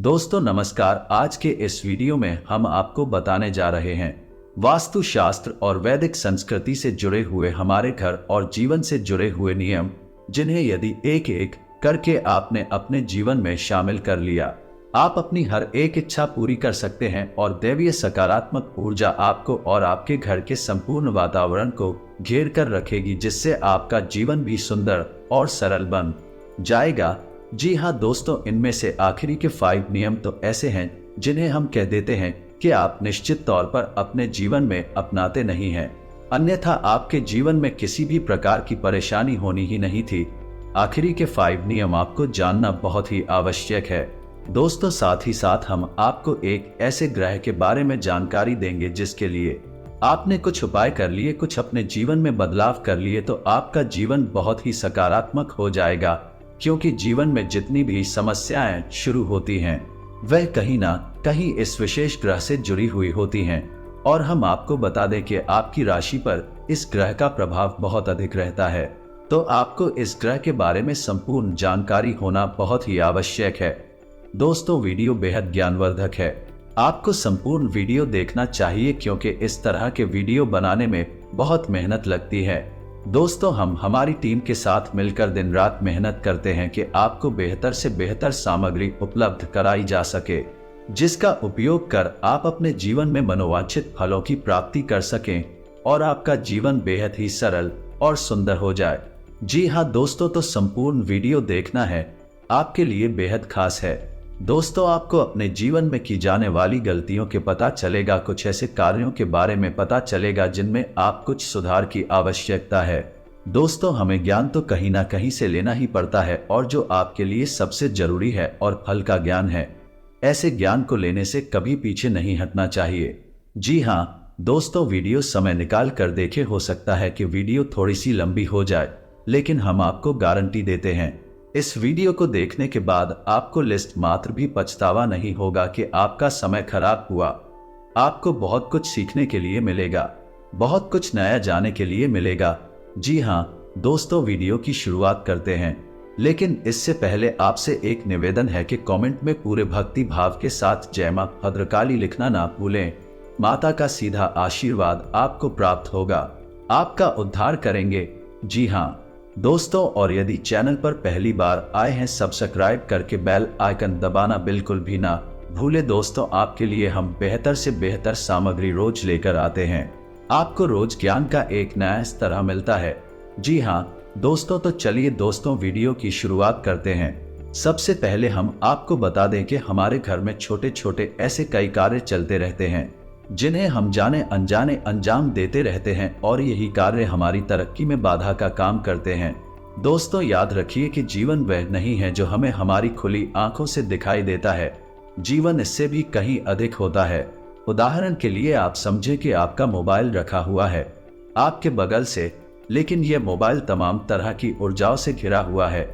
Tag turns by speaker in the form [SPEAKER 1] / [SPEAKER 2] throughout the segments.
[SPEAKER 1] दोस्तों नमस्कार। आज के इस वीडियो में हम आपको बताने जा रहे हैं वास्तुशास्त्र और वैदिक संस्कृति से जुड़े हुए हमारे घर और जीवन से जुड़े हुए नियम, जिन्हें यदि एक एक करके आपने अपने जीवन में शामिल कर लिया, आप अपनी हर एक इच्छा पूरी कर सकते हैं और दैवीय सकारात्मक ऊर्जा आपको और आपके घर के संपूर्ण वातावरण को घेर कर रखेगी, जिससे आपका जीवन भी सुंदर और सरल बन जाएगा। जी हाँ दोस्तों, इनमें से आखिरी के 5 नियम तो ऐसे हैं जिन्हें हम कह देते हैं कि आप निश्चित तौर पर अपने जीवन में अपनाते नहीं हैं, अन्यथा आपके जीवन में किसी भी प्रकार की परेशानी होनी ही नहीं थी। आखिरी के 5 नियम आपको जानना बहुत ही आवश्यक है दोस्तों। साथ ही साथ हम आपको एक ऐसे ग्रह के बारे में जानकारी देंगे जिसके लिए आपने कुछ उपाय कर लिए, कुछ अपने जीवन में बदलाव कर लिए, तो आपका जीवन बहुत ही सकारात्मक हो जाएगा। क्योंकि जीवन में जितनी भी समस्याएं शुरू होती हैं वह कहीं ना कहीं इस विशेष ग्रह से जुड़ी हुई होती हैं, और हम आपको बता दें कि आपकी राशि पर इस ग्रह का प्रभाव बहुत अधिक रहता है, तो आपको इस ग्रह के बारे में संपूर्ण जानकारी होना बहुत ही आवश्यक है। दोस्तों वीडियो बेहद ज्ञानवर्धक है, आपको संपूर्ण वीडियो देखना चाहिए क्योंकि इस तरह के वीडियो बनाने में बहुत मेहनत लगती है। दोस्तों हम हमारी टीम के साथ मिलकर दिन रात मेहनत करते हैं कि आपको बेहतर से बेहतर सामग्री उपलब्ध कराई जा सके, जिसका उपयोग कर आप अपने जीवन में मनोवांछित फलों की प्राप्ति कर सकें और आपका जीवन बेहद ही सरल और सुंदर हो जाए। जी हाँ दोस्तों, तो संपूर्ण वीडियो देखना है, आपके लिए बेहद खास है। दोस्तों आपको अपने जीवन में की जाने वाली गलतियों के पता चलेगा, कुछ ऐसे कार्यों के बारे में पता चलेगा जिनमें आप कुछ सुधार की आवश्यकता है। दोस्तों हमें ज्ञान तो कहीं ना कहीं से लेना ही पड़ता है, और जो आपके लिए सबसे जरूरी है और फल का ज्ञान है, ऐसे ज्ञान को लेने से कभी पीछे नहीं हटना चाहिए। जी हाँ दोस्तों, वीडियो समय निकाल कर देखे, हो सकता है कि वीडियो थोड़ी सी लंबी हो जाए, लेकिन हम आपको गारंटी देते हैं इस वीडियो को देखने के बाद आपको लिस्ट मात्र भी पछतावा नहीं होगा कि आपका समय खराब हुआ। आपको बहुत कुछ सीखने के लिए मिलेगा, बहुत कुछ नया जानने के लिए मिलेगा। जी हाँ दोस्तों, वीडियो की शुरुआत करते हैं, लेकिन इससे पहले आपसे एक निवेदन है कि कमेंट में पूरे भक्ति भाव के साथ जय मां भद्रकाली लिखना ना भूलें। माता का सीधा आशीर्वाद आपको प्राप्त होगा, आपका उद्धार करेंगे। जी हाँ दोस्तों, और यदि चैनल पर पहली बार आए हैं, सब्सक्राइब करके बेल आइकन दबाना बिल्कुल भी ना भूले। दोस्तों आपके लिए हम बेहतर से बेहतर सामग्री रोज लेकर आते हैं, आपको रोज ज्ञान का एक नया स्तर मिलता है। जी हाँ दोस्तों, तो चलिए दोस्तों वीडियो की शुरुआत करते हैं। सबसे पहले हम आपको बता दें कि हमारे घर में छोटे छोटे ऐसे कई कार्य चलते रहते हैं जिन्हें हम जाने अनजाने अंजाम देते रहते हैं, और यही कार्य हमारी तरक्की में बाधा का काम करते हैं। दोस्तों याद रखिए कि जीवन वह नहीं है जो हमें हमारी खुली आंखों से दिखाई देता है, जीवन इससे भी कहीं अधिक होता है। उदाहरण के लिए आप समझे कि आपका मोबाइल रखा हुआ है आपके बगल से, लेकिन यह मोबाइल तमाम तरह की ऊर्जाओं से घिरा हुआ है।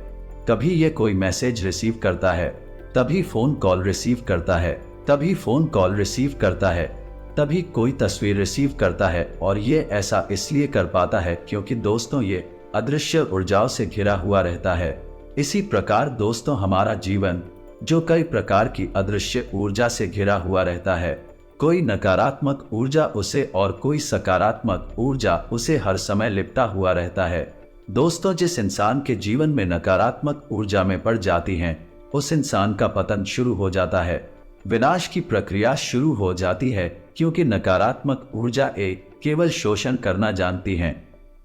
[SPEAKER 1] कभी यह कोई मैसेज रिसीव करता है, तभी फोन कॉल रिसीव करता है, तभी फोन कॉल रिसीव करता है, तभी कोई तस्वीर रिसीव करता है, और ये ऐसा इसलिए कर पाता है क्योंकि दोस्तों ये अदृश्य ऊर्जाओं से घिरा हुआ रहता है। इसी प्रकार दोस्तों हमारा जीवन जो कई प्रकार की अदृश्य ऊर्जा से घिरा हुआ रहता है, कोई नकारात्मक ऊर्जा उसे और कोई सकारात्मक ऊर्जा उसे हर समय लिपटा हुआ रहता है। दोस्तों जिस इंसान के जीवन में नकारात्मक ऊर्जा में पड़ जाती है, उस इंसान का पतन शुरू हो जाता है, विनाश की प्रक्रिया शुरू हो जाती है, क्योंकि नकारात्मक ऊर्जा केवल शोषण करना जानती है।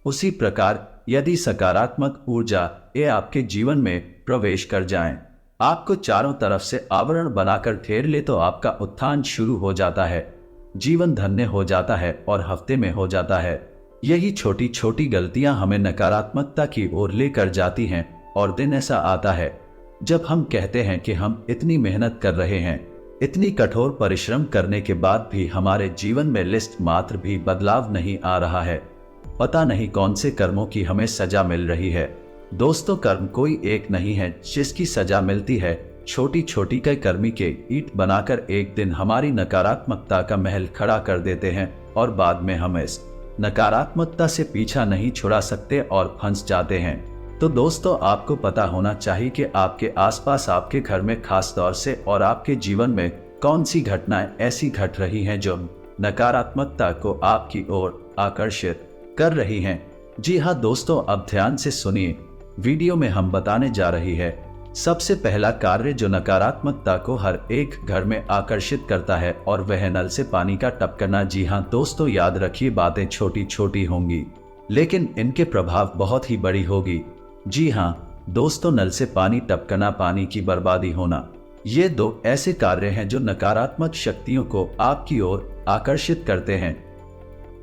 [SPEAKER 1] उसी प्रकार यदि सकारात्मक ऊर्जा आपके जीवन में प्रवेश कर जाएं, आपको चारों तरफ से आवरण बनाकर घेर ले, तो आपका उत्थान शुरू हो जाता है, जीवन धन्य हो जाता है और हफ्ते में हो जाता है। यही छोटी छोटी गलतियां हमें नकारात्मकता की ओर लेकर जाती हैं, और दिन ऐसा आता है जब हम कहते हैं कि हम इतनी मेहनत कर रहे हैं, इतनी कठोर परिश्रम करने के बाद भी हमारे जीवन में लिस्ट मात्र भी बदलाव नहीं आ रहा है। पता नहीं कौन से कर्मों की हमें सजा मिल रही है। दोस्तों कर्म कोई एक नहीं है जिसकी सजा मिलती है, छोटी छोटी कई कर्मी के ईंट बनाकर एक दिन हमारी नकारात्मकता का महल खड़ा कर देते हैं, और बाद में हम इस नकारात्मकता से पीछा नहीं छुड़ा सकते और फंस जाते हैं। तो दोस्तों आपको पता होना चाहिए कि आपके आसपास आपके घर में खास तौर से और आपके जीवन में कौन सी घटनाएं ऐसी घट रही हैं जो नकारात्मकता को आपकी ओर आकर्षित कर रही हैं। जी हाँ दोस्तों, अब ध्यान से सुनिए। वीडियो में हम बताने जा रही है सबसे पहला कार्य जो नकारात्मकता को हर एक घर में आकर्षित करता है, और वह नल से पानी का टपकना। जी हाँ दोस्तों, याद रखिए बातें छोटी छोटी होंगी लेकिन इनके प्रभाव बहुत ही बड़ी होगी। जी हाँ दोस्तों, नल से पानी टपकना, पानी की बर्बादी होना, ये दो ऐसे कार्य हैं जो नकारात्मक शक्तियों को आपकी ओर आकर्षित करते हैं।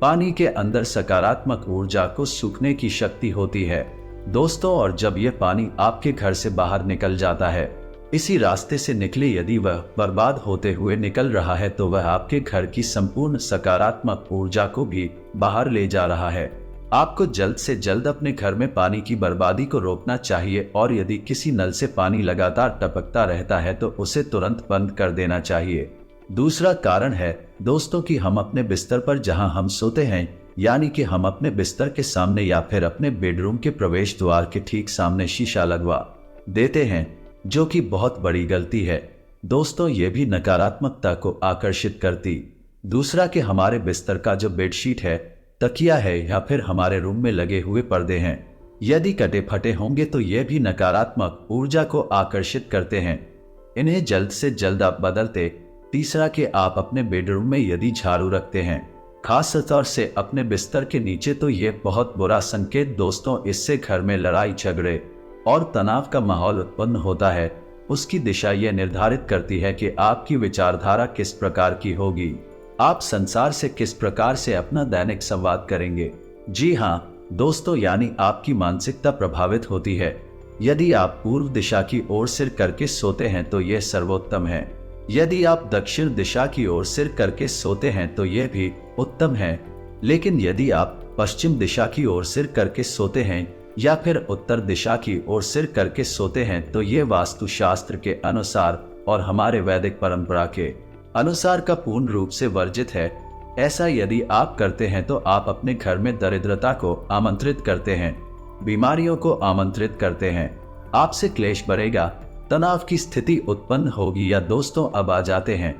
[SPEAKER 1] पानी के अंदर सकारात्मक ऊर्जा को सूखने की शक्ति होती है दोस्तों, और जब यह पानी आपके घर से बाहर निकल जाता है, इसी रास्ते से निकले, यदि वह बर्बाद होते हुए निकल रहा है तो वह आपके घर की संपूर्ण सकारात्मक ऊर्जा को भी बाहर ले जा रहा है। आपको जल्द से जल्द अपने घर में पानी की बर्बादी को रोकना चाहिए, और यदि किसी नल से पानी लगातार टपकता रहता है तो उसे तुरंत बंद कर देना चाहिए। दूसरा कारण है दोस्तों कि हम अपने बिस्तर पर जहां हम सोते हैं, यानी कि हम अपने बिस्तर के सामने या फिर अपने बेडरूम के प्रवेश द्वार के ठीक सामने शीशा लगवा देते हैं, जो कि बहुत बड़ी गलती है दोस्तों। ये भी नकारात्मकता को आकर्षित करती। दूसरा कि हमारे बिस्तर का जो बेडशीट है, तकिया है या फिर हमारे रूम में लगे हुए पर्दे हैं, यदि कटे फटे होंगे तो ये भी नकारात्मक ऊर्जा को आकर्षित करते हैं। इन्हें जल्द से जल्द आप बदलते। तीसरा कि आप अपने बेडरूम में यदि झाड़ू रखते हैं, खास तौर से अपने बिस्तर के नीचे, तो ये बहुत बुरा संकेत दोस्तों। इससे घर में लड़ाई झगड़े और तनाव का माहौल उत्पन्न होता है। उसकी दिशा यह निर्धारित करती है कि आपकी विचारधारा किस प्रकार की होगी, आप संसार से किस प्रकार से अपना दैनिक संवाद करेंगे। जी हाँ दोस्तों, यानी आपकी मानसिकता प्रभावित होती है। यदि आप पूर्व दिशा की ओर सिर करके सोते हैं तो यह सर्वोत्तम है। यदि आप दक्षिण दिशा की ओर सिर करके सोते हैं तो यह भी उत्तम है। लेकिन यदि आप पश्चिम दिशा की ओर सिर करके सोते हैं या फिर उत्तर दिशा की ओर सिर करके सोते हैं तो यह वास्तुशास्त्र के अनुसार और हमारे वैदिक परंपरा के अनुसार का पूर्ण रूप से वर्जित है। ऐसा यदि आप करते हैं तो आप अपने घर में दरिद्रता को आमंत्रित करते हैं, बीमारियों को आमंत्रित करते हैं, आपसे क्लेश बढ़ेगा, तनाव की स्थिति उत्पन्न होगी। या दोस्तों अब आ जाते हैं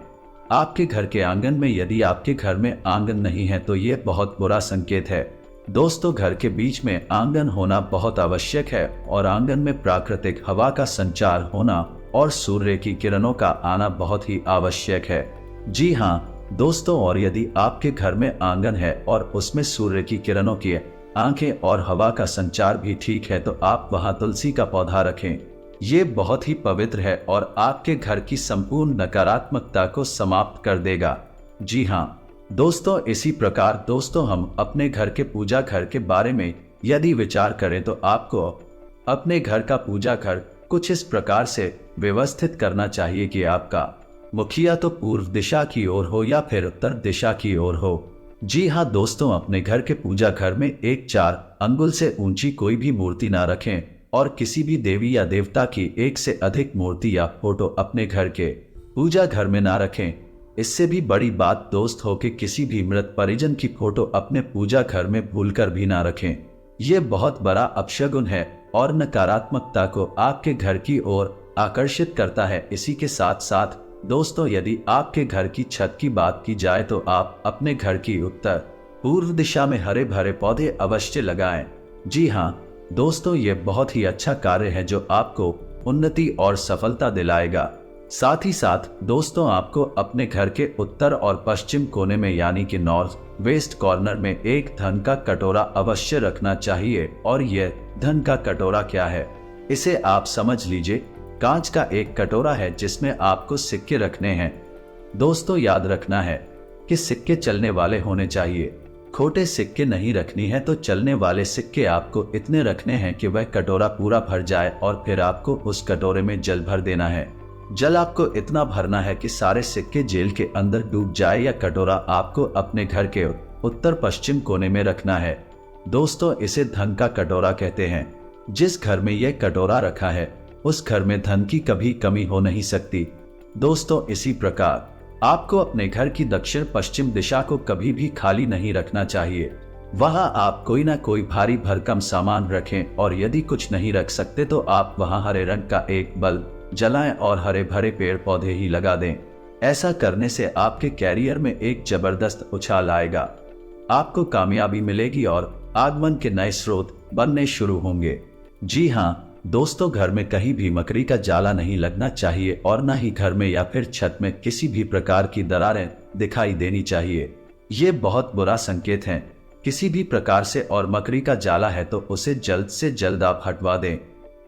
[SPEAKER 1] आपके घर के आंगन में। यदि आपके घर में आंगन नहीं है तो यह बहुत बुरा संकेत है दोस्तों। घर के बीच में आंगन होना बहुत आवश्यक है, और आंगन में प्राकृतिक हवा का संचार होना और सूर्य की किरणों का आना बहुत ही आवश्यक है। जी हाँ दोस्तों, और यदि आपके घर में आंगन है और उसमें सूर्य की किरणों की आंखें और हवा का संचार भी ठीक है तो आप वहां तुलसी का पौधा रखें। ये बहुत ही पवित्र है और आपके घर की संपूर्ण नकारात्मकता को समाप्त कर देगा। जी हाँ दोस्तों, इसी प्रकार दोस्तों हम अपने घर के पूजा घर के बारे में यदि विचार करें तो आपको अपने घर का पूजा घर कुछ इस प्रकार से व्यवस्थित करना चाहिए कि आपका मुखिया तो पूर्व दिशा की ओर हो या फिर उत्तर दिशा की ओर हो। जी हाँ दोस्तों, अपने घर के पूजा घर में एक 4 अंगुल से ऊंची कोई भी मूर्ति ना रखें, और किसी भी देवी या देवता की एक से अधिक मूर्ति या फोटो अपने घर के पूजा घर में ना रखें। इससे भी बड़ी बात दोस्त हो कि किसी भी मृत परिजन की फोटो अपने पूजा घर में भूलकर भी ना रखें। ये बहुत बड़ा अपशगुन है और नकारात्मकता को आपके घर की ओर आकर्षित करता है। इसी के साथ साथ दोस्तों, यदि आपके घर की छत की बात की जाए तो आप अपने घर की उत्तर पूर्व दिशा में हरे भरे पौधे अवश्य लगाएं। जी हाँ दोस्तों, ये बहुत ही अच्छा कार्य है जो आपको उन्नति और सफलता दिलाएगा। साथ ही साथ दोस्तों, आपको अपने घर के उत्तर और पश्चिम कोने में यानी कि नॉर्थ वेस्ट कॉर्नर में एक धन का कटोरा अवश्य रखना चाहिए। और यह धन का कटोरा क्या है, इसे आप समझ लीजिए। कांच का एक कटोरा है जिसमें आपको सिक्के रखने हैं। दोस्तों याद रखना है कि सिक्के चलने वाले होने चाहिए, खोटे सिक्के नहीं रखनी है। तो चलने वाले सिक्के आपको इतने रखने हैं कि वह कटोरा पूरा भर जाए, और फिर आपको उस कटोरे में जल भर देना है। जल आपको इतना भरना है कि सारे सिक्के जेल के अंदर डूब जाए। या कटोरा आपको अपने घर के उत्तर पश्चिम कोने में रखना है। दोस्तों इसे धन का कटोरा कहते हैं। जिस घर में यह कटोरा रखा है उस घर में धन की कभी कमी हो नहीं सकती। दोस्तों इसी प्रकार आपको अपने घर की दक्षिण पश्चिम दिशा को कभी भी खाली नहीं रखना चाहिए। वहां आप कोई ना कोई भारी भरकम सामान रखें और यदि कुछ नहीं रख सकते तो आप वहां हरे रंग का एक बल्ब जलाएं और हरे भरे पेड़ पौधे ही लगा दें। ऐसा करने से आपके कैरियर में एक जबरदस्त उछाल आएगा, आपको कामयाबी मिलेगी और आगमन के नए स्रोत बनने शुरू होंगे। जी हाँ दोस्तों, घर में कहीं भी मकड़ी का जाला नहीं लगना चाहिए और न ही घर में या फिर छत में किसी भी प्रकार की दरारें दिखाई देनी चाहिए। ये बहुत बुरा संकेत है किसी भी प्रकार से, और मकड़ी का जाला है तो उसे जल्द से जल्द आप हटवा दें।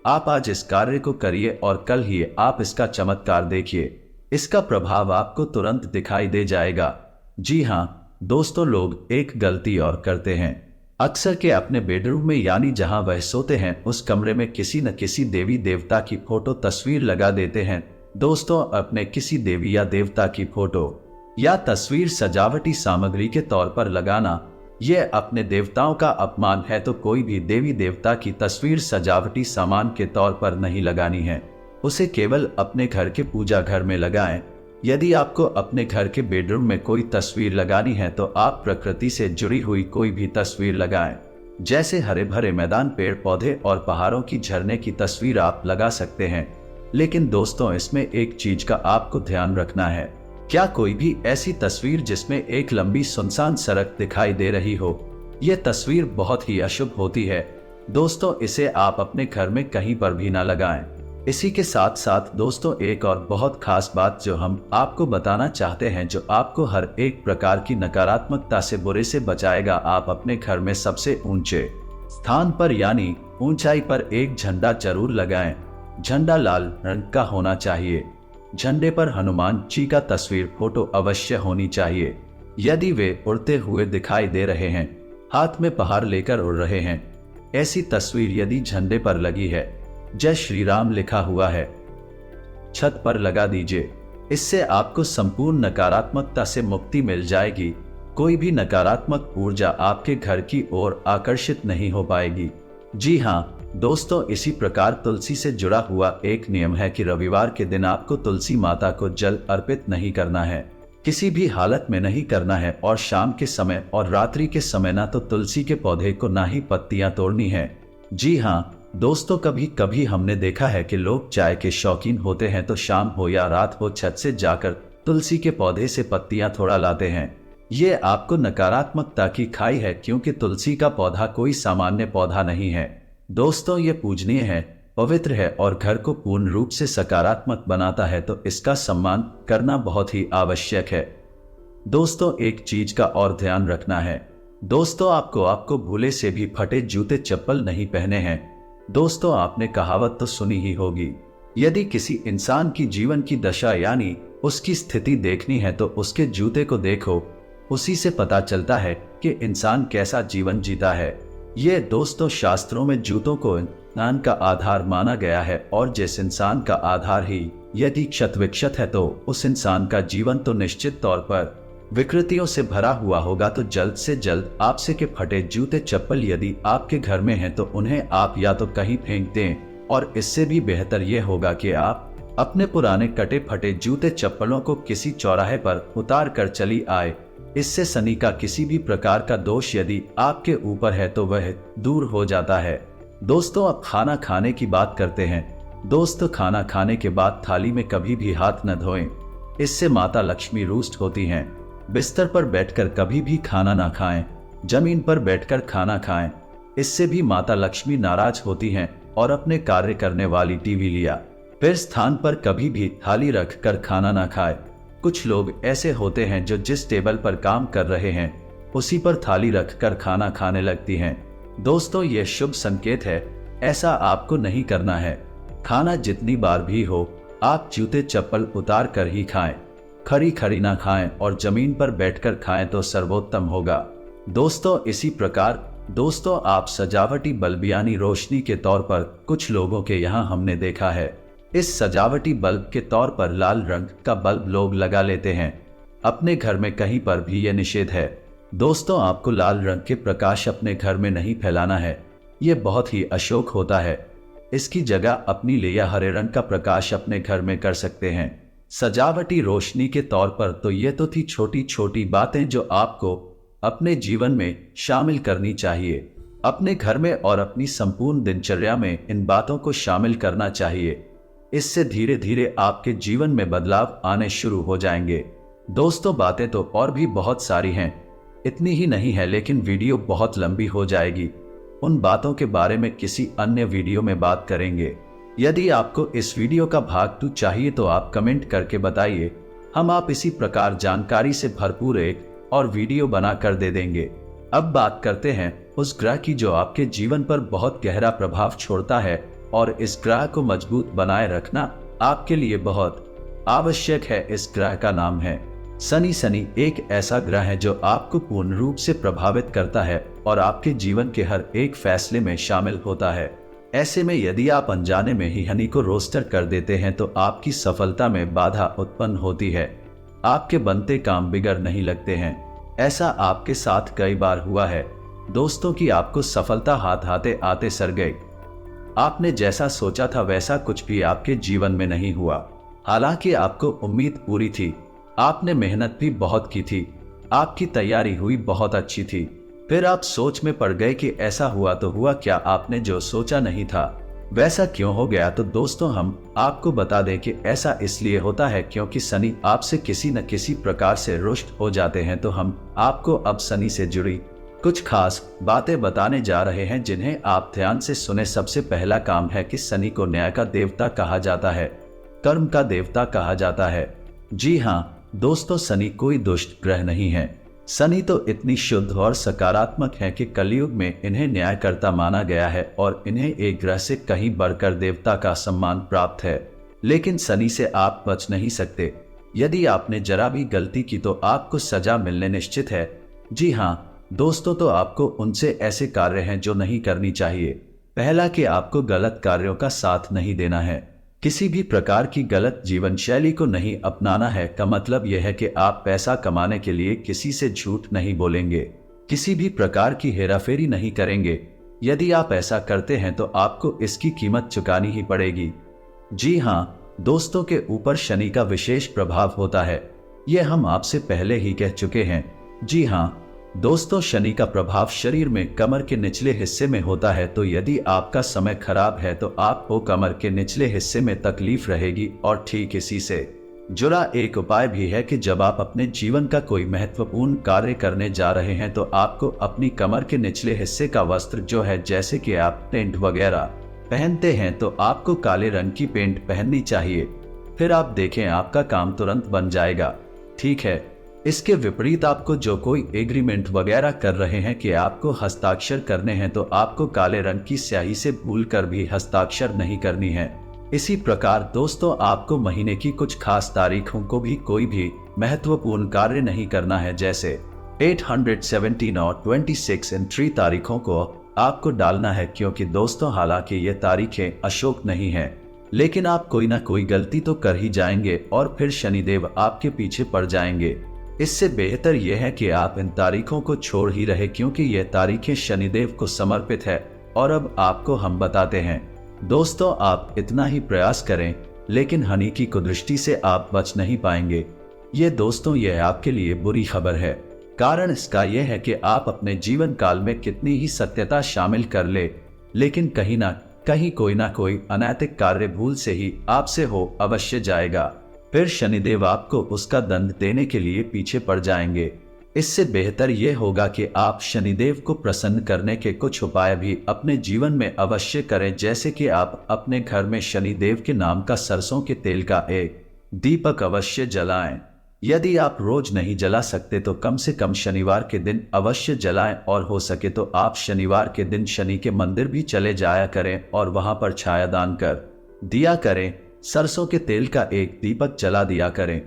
[SPEAKER 1] आप आज इस कार्य को करिए और कल ही आप इसका चमत्कार देखिए। इसका प्रभाव आपको तुरंत दिखाई दे जाएगा। जी हाँ दोस्तों, लोग एक गलती और करते हैं। अक्सर के अपने बेडरूम में यानी जहां वह सोते हैं उस कमरे में किसी न किसी देवी देवता की फोटो तस्वीर लगा देते हैं। दोस्तों, अपने किसी देवी या देवता की फोटो या तस्वीर सजावटी सामग्री के तौर पर लगाना यह अपने देवताओं का अपमान है। तो कोई भी देवी देवता की तस्वीर सजावटी सामान के तौर पर नहीं लगानी है, उसे केवल अपने घर के पूजा घर में लगाएं। यदि आपको अपने घर के बेडरूम में कोई तस्वीर लगानी है तो आप प्रकृति से जुड़ी हुई कोई भी तस्वीर लगाएं। जैसे हरे भरे मैदान, पेड़ पौधे और पहाड़ों की झरने की तस्वीर आप लगा सकते हैं। लेकिन दोस्तों, इसमें एक चीज का आपको ध्यान रखना है। क्या कोई भी ऐसी तस्वीर जिसमें एक लंबी सुनसान सड़क दिखाई दे रही हो, यह तस्वीर बहुत ही अशुभ होती है। दोस्तों, इसे आप अपने घर में कहीं पर भी ना लगाएं। इसी के साथ साथ दोस्तों, एक और बहुत खास बात जो हम आपको बताना चाहते हैं, जो आपको हर एक प्रकार की नकारात्मकता से, बुरे से बचाएगा। आप अपने घर में सबसे ऊंचे स्थान पर यानी ऊंचाई पर एक झंडा जरूर लगाएं। झंडा लाल रंग का होना चाहिए। झंडे पर हनुमान जी का तस्वीर फोटो अवश्य होनी चाहिए। यदि वे उड़ते हुए दिखाई दे रहे हैं, हाथ में पहाड़ लेकर उड़ रहे हैं, ऐसी तस्वीर यदि झंडे पर लगी है, जय श्री राम लिखा हुआ है, छत पर लगा दीजिए। इससे आपको संपूर्ण नकारात्मकता से मुक्ति मिल जाएगी। कोई भी नकारात्मक ऊर्जा आपके घर की ओर आकर्षित नहीं हो पाएगी। जी हाँ दोस्तों, इसी प्रकार तुलसी से जुड़ा हुआ एक नियम है कि रविवार के दिन आपको तुलसी माता को जल अर्पित नहीं करना है, किसी भी हालत में नहीं करना है। और शाम के समय और रात्रि के समय ना तो तुलसी के पौधे को ना ही पत्तियां तोड़नी है। जी हाँ दोस्तों, कभी कभी हमने देखा है कि लोग चाय के शौकीन होते हैं तो शाम हो या रात हो छत से जाकर तुलसी के पौधे से पत्तियां थोड़ा लाते हैं। ये आपको नकारात्मकता की खाई है, क्योंकि तुलसी का पौधा कोई सामान्य पौधा नहीं है। दोस्तों, ये पूजनीय है, पवित्र है और घर को पूर्ण रूप से सकारात्मक बनाता है, तो इसका सम्मान करना बहुत ही आवश्यक है। दोस्तों, एक चीज का और ध्यान रखना है। दोस्तों, आपको भूले से भी फटे जूते चप्पल नहीं पहने हैं। दोस्तों, आपने कहावत तो सुनी ही होगी, यदि किसी इंसान की जीवन की दशा यानी उसकी स्थिति देखनी है तो उसके जूते को देखो। उसी से पता चलता है कि इंसान कैसा जीवन जीता है। ये दोस्तों, शास्त्रों में जूतों को इंसान का आधार माना गया है, और जिस इंसान का आधार ही यदि क्षत विक्षत है तो उस इंसान का जीवन तो निश्चित तौर पर विकृतियों से भरा हुआ होगा। तो जल्द से जल्द आपसे के फटे जूते चप्पल यदि आपके घर में हैं तो उन्हें आप या तो कहीं फेंक दें, और इससे भी बेहतर यह होगा कि आप अपने पुराने कटे फटे जूते चप्पलों को किसी चौराहे पर उतार कर चली आए। इससे शनि का किसी भी प्रकार का दोष यदि आपके ऊपर है तो वह दूर हो जाता है। दोस्तों, अब खाना खाने की बात करते हैं। दोस्तों, खाना खाने के बाद थाली में कभी भी हाथ न धोएं, इससे माता लक्ष्मी रुष्ट होती हैं। बिस्तर पर बैठकर कभी भी खाना ना खाएं, जमीन पर बैठकर खाना खाएं, इससे भी माता लक्ष्मी नाराज होती हैं। और अपने कार्य करने वाली टीवी लिया फिर स्थान पर कभी भी थाली रख कर खाना ना खाए। कुछ लोग ऐसे होते हैं जो जिस टेबल पर काम कर रहे हैं उसी पर थाली रख कर खाना खाने लगती हैं। दोस्तों, ये शुभ संकेत है, ऐसा आपको नहीं करना है। खाना जितनी बार भी हो आप जूते चप्पल उतार कर ही खाएं, खड़ी खड़ी ना खाएं और जमीन पर बैठकर खाएं तो सर्वोत्तम होगा। दोस्तों, इसी प्रकार दोस्तों, आप सजावटी बल्ब यानी रोशनी के तौर पर कुछ लोगों के यहाँ हमने देखा है, इस सजावटी बल्ब के तौर पर लाल रंग का बल्ब लोग लगा लेते हैं। अपने घर में कहीं पर भी यह निषेध है। दोस्तों, आपको लाल रंग के प्रकाश अपने घर में नहीं फैलाना है, ये बहुत ही अशोक होता है। इसकी जगह अपनी लिए या हरे रंग का प्रकाश अपने घर में कर सकते हैं सजावटी रोशनी के तौर पर। तो ये तो थी छोटी छोटी बातें जो आपको अपने जीवन में शामिल करनी चाहिए। अपने घर में और अपनी संपूर्ण दिनचर्या में इन बातों को शामिल करना चाहिए। इससे धीरे धीरे आपके जीवन में बदलाव आने शुरू हो जाएंगे। दोस्तों, बातें तो और भी बहुत सारी हैं, इतनी ही नहीं है, लेकिन वीडियो बहुत लंबी हो जाएगी। उन बातों के बारे में किसी अन्य वीडियो में बात करेंगे। यदि आपको इस वीडियो का भाग 2 चाहिए तो आप कमेंट करके बताइए, हम आप इसी प्रकार जानकारी से भरपूर एक और वीडियो बना कर दे देंगे। अब बात करते हैं उस ग्रह की जो आपके जीवन पर बहुत गहरा प्रभाव छोड़ता है, और इस ग्रह को मजबूत बनाए रखना आपके लिए बहुत आवश्यक है। इस ग्रह का नाम है शनि। शनि एक ऐसा ग्रह है जो आपको पूर्ण रूप से प्रभावित करता है और आपके जीवन के हर एक फैसले में शामिल होता है। ऐसे में यदि आप अनजाने में ही शनि को रोस्टर कर देते हैं तो आपकी सफलता में बाधा उत्पन्न होती है। आपके बनते काम बिगड़ नहीं लगते हैं। ऐसा आपके साथ कई बार हुआ है दोस्तों कि आपको सफलता हाथ आते आते सर गई। आपने जैसा सोचा था वैसा कुछ भी आपके जीवन में नहीं हुआ। हालांकि आपको उम्मीद पूरी थी, आपने मेहनत भी बहुत की थी, आपकी तैयारी हुई बहुत अच्छी थी, फिर आप सोच में पड़ गए कि ऐसा हुआ तो हुआ क्या, आपने जो सोचा नहीं था वैसा क्यों हो गया। तो दोस्तों, हम आपको बता दें कि ऐसा इसलिए होता है क्योंकि शनि आपसे किसी न किसी प्रकार से रुष्ट हो जाते हैं। तो हम आपको अब शनि से जुड़ी कुछ खास बातें बताने जा रहे हैं जिन्हें आप ध्यान से सुने। सबसे पहला काम है कि शनि को न्याय का देवता कहा जाता है, कर्म का देवता कहा जाता है। जी हाँ दोस्तों, शनि कोई दुष्ट ग्रह नहीं है। शनि तो इतनी शुद्ध और सकारात्मक है कि कलयुग में इन्हें न्यायकर्ता माना गया है और इन्हें एक ग्रह से कहीं बढ़कर देवता का सम्मान प्राप्त है। लेकिन शनि से आप बच नहीं सकते। यदि आपने जरा भी गलती की तो आपको सजा मिलने निश्चित है। जी हाँ दोस्तों, तो आपको उनसे ऐसे कार्य हैं जो नहीं करनी चाहिए। पहला कि आपको गलत कार्यों का साथ नहीं देना है। किसी भी प्रकार की गलत जीवन शैली को नहीं अपनाना है। का मतलब यह है कि आप पैसा कमाने के लिए किसी से झूठ नहीं बोलेंगे, किसी भी प्रकार की हेराफेरी नहीं करेंगे। यदि आप ऐसा करते हैं तो आपको इसकी कीमत चुकानी ही पड़ेगी। जी हाँ दोस्तों, के ऊपर शनि का विशेष प्रभाव होता है, यह हम आपसे पहले ही कह चुके हैं। जी हाँ दोस्तों, शनि का प्रभाव शरीर में कमर के निचले हिस्से में होता है। तो यदि आपका समय खराब है तो आपको कमर के निचले हिस्से में तकलीफ रहेगी। और ठीक इसी से जुड़ा एक उपाय भी है कि जब आप अपने जीवन का कोई महत्वपूर्ण कार्य करने जा रहे हैं तो आपको अपनी कमर के निचले हिस्से का वस्त्र जो है, जैसे कि आप पेंट वगैरह पहनते हैं, तो आपको काले रंग की पेंट पहननी चाहिए। फिर आप देखें आपका काम तुरंत बन जाएगा। ठीक है, इसके विपरीत आपको जो कोई एग्रीमेंट वगैरह कर रहे हैं कि आपको हस्ताक्षर करने हैं तो आपको काले रंग की स्याही से भूलकर भी हस्ताक्षर नहीं करनी है। इसी प्रकार दोस्तों, आपको महीने की कुछ खास तारीखों को भी कोई भी महत्वपूर्ण कार्य नहीं करना है। जैसे 817 और 26 इन 3 तारीखों को आपको डालना है, क्योंकि दोस्तों हालांकि ये तारीखें अशुभ नहीं है, लेकिन आप कोई ना कोई गलती तो कर ही जाएंगे और फिर शनिदेव आपके पीछे पड़ जाएंगे। इससे बेहतर यह है कि आप इन तारीखों को छोड़ ही रहे, क्योंकि यह तारीखें शनिदेव को समर्पित है। और अब आपको हम बताते हैं दोस्तों, आप इतना ही प्रयास करें, लेकिन शनि की कुदृष्टि से आप बच नहीं पाएंगे। ये दोस्तों, यह आपके लिए बुरी खबर है। कारण इसका यह है कि आप अपने जीवन काल में कितनी ही सत्यता शामिल कर ले, लेकिन कहीं ना कहीं कोई ना कोई अनैतिक कार्य भूल से ही आपसे हो अवश्य जाएगा। फिर शनिदेव आपको उसका दंड देने के लिए पीछे पड़ जाएंगे। इससे बेहतर यह होगा कि आप शनिदेव को प्रसन्न करने के कुछ उपाय भी अपने जीवन में अवश्य करें। जैसे कि आप अपने घर में शनिदेव के नाम का सरसों के तेल का एक दीपक अवश्य जलाएं। यदि आप रोज नहीं जला सकते तो कम से कम शनिवार के दिन अवश्य जलाएं, और हो सके तो आप शनिवार के दिन शनि के मंदिर भी चले जाया करें और वहां पर छाया दान कर दिया करें। सरसों के तेल का एक दीपक जला दिया करें,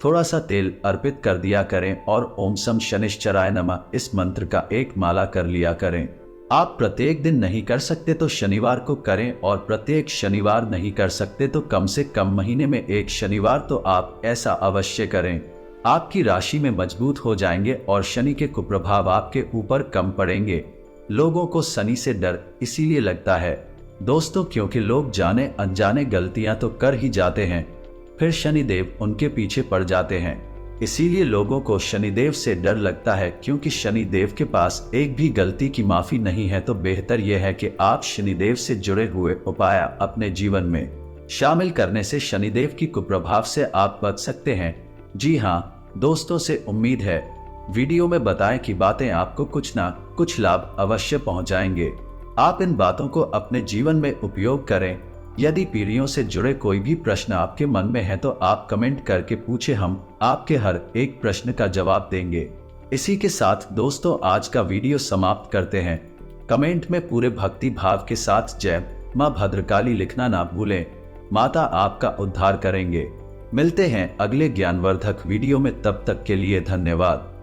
[SPEAKER 1] थोड़ा सा तेल अर्पित कर दिया करें और ओम सम शनिश्चराय नमः इस मंत्र का एक माला कर लिया करें। आप प्रत्येक दिन नहीं कर सकते तो शनिवार को करें, और प्रत्येक शनिवार नहीं कर सकते तो कम से कम महीने में एक शनिवार तो आप ऐसा अवश्य करें। आपकी राशि में मजबूत हो जाएंगे और शनि के कुप्रभाव आपके ऊपर कम पड़ेंगे। लोगों को शनि से डर इसीलिए लगता है दोस्तों, क्योंकि लोग जाने अनजाने गलतियां तो कर ही जाते हैं, फिर शनिदेव उनके पीछे पड़ जाते हैं। इसीलिए लोगों को शनिदेव से डर लगता है, क्योंकि शनिदेव के पास एक भी गलती की माफी नहीं है। तो बेहतर यह है कि आप शनिदेव से जुड़े हुए उपाय अपने जीवन में शामिल करने से शनिदेव की कुप्रभाव से आप बच सकते हैं। जी हाँ दोस्तों, से उम्मीद है वीडियो में बताएं कि बातें आपको कुछ ना कुछ लाभ अवश्य पहुंचाएंगे। आप इन बातों को अपने जीवन में उपयोग करें। यदि पीढ़ियों से जुड़े कोई भी प्रश्न आपके मन में है तो आप कमेंट करके पूछे, हम आपके हर एक प्रश्न का जवाब देंगे। इसी के साथ दोस्तों आज का वीडियो समाप्त करते हैं। कमेंट में पूरे भक्ति भाव के साथ जय मां भद्रकाली लिखना ना भूलें। माता आपका उद्धार करेंगे। मिलते हैं अगले ज्ञानवर्धक वीडियो में, तब तक के लिए धन्यवाद।